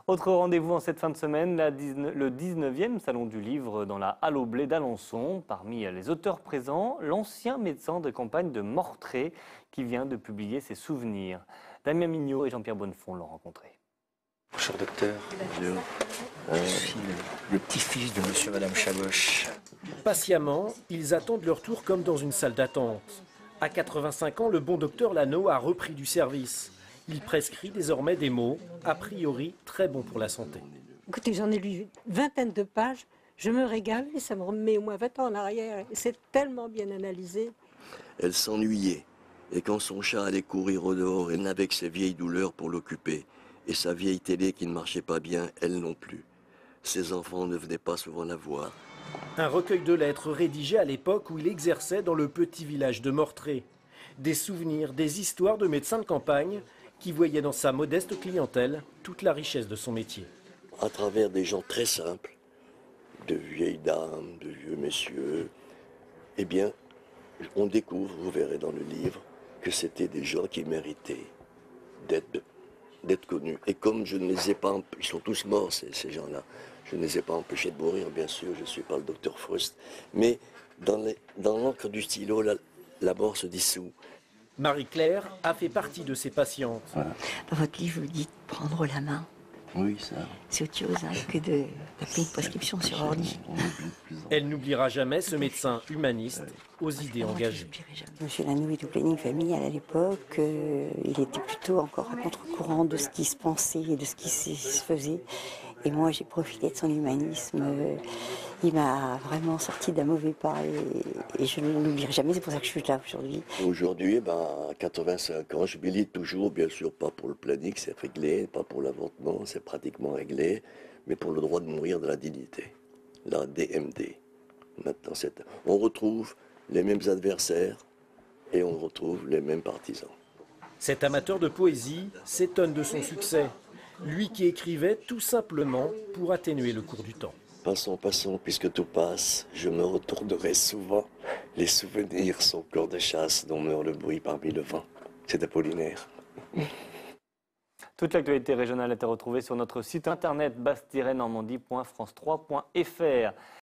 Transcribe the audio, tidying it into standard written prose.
Autre rendez-vous en cette fin de semaine, le 19e Salon du Livre dans la Halle au Blé d'Alençon. Parmi les auteurs présents, l'ancien médecin de campagne de Mortré qui vient de publier ses souvenirs. Damien Mignot et Jean-Pierre Bonnefond l'ont rencontré. Bonjour docteur. Bonjour. Je suis le petit-fils de monsieur et madame Chaboche. Patiemment, ils attendent leur tour comme dans une salle d'attente. À 85 ans, le bon docteur Lano a repris du service. Il prescrit désormais des mots, a priori très bons pour la santé. Écoutez, j'en ai lu une vingtaine de pages, je me régale et ça me remet au moins 20 ans en arrière. C'est tellement bien analysé. Elle s'ennuyait, et quand son chat allait courir au dehors, elle n'avait que ses vieilles douleurs pour l'occuper. Et sa vieille télé qui ne marchait pas bien, elle non plus. Ses enfants ne venaient pas souvent la voir. Un recueil de lettres rédigé à l'époque où il exerçait dans le petit village de Mortré. Des souvenirs, des histoires de médecins de campagne qui voyaient dans sa modeste clientèle toute la richesse de son métier. À travers des gens très simples, de vieilles dames, de vieux messieurs, eh bien, on découvre, vous verrez dans le livre, que c'était des gens qui méritaient d'être connus. Et comme je ne les ai pas, ils sont tous morts ces gens-là, je ne les ai pas empêchés de mourir, bien sûr, je ne suis pas le docteur Faust, mais dans l'encre du stylo, la mort se dissout. Marie-Claire a fait partie de ses patientes. Voilà. Dans votre livre, vous dites prendre la main. Oui, ça. C'est autre chose que de taper une prescription sur ordi. Elle n'oubliera jamais ce médecin humaniste aux idées engagées. Monsieur Lano est au planning familial à l'époque. Il était plutôt encore à contre-courant de ce qui se pensait et de ce qui se faisait. Et moi, j'ai profité de son humanisme. Il m'a vraiment sorti d'un mauvais pas et je ne l'oublierai jamais. C'est pour ça que je suis là aujourd'hui. Aujourd'hui, à 85 ans, je milite toujours, bien sûr, pas pour le planning, c'est réglé, pas pour l'avortement, c'est pratiquement réglé, mais pour le droit de mourir de la dignité, la DMD. Maintenant, on retrouve les mêmes adversaires et on retrouve les mêmes partisans. Cet amateur de poésie s'étonne de son succès. Lui qui écrivait tout simplement pour atténuer le cours du temps. Passons, passons, puisque tout passe, je me retournerai souvent. Les souvenirs sont corps de chasse dont meurt le bruit parmi le vent. C'est Apollinaire. Toute l'actualité régionale est à retrouver sur notre site internet basse-normandie.france3.fr.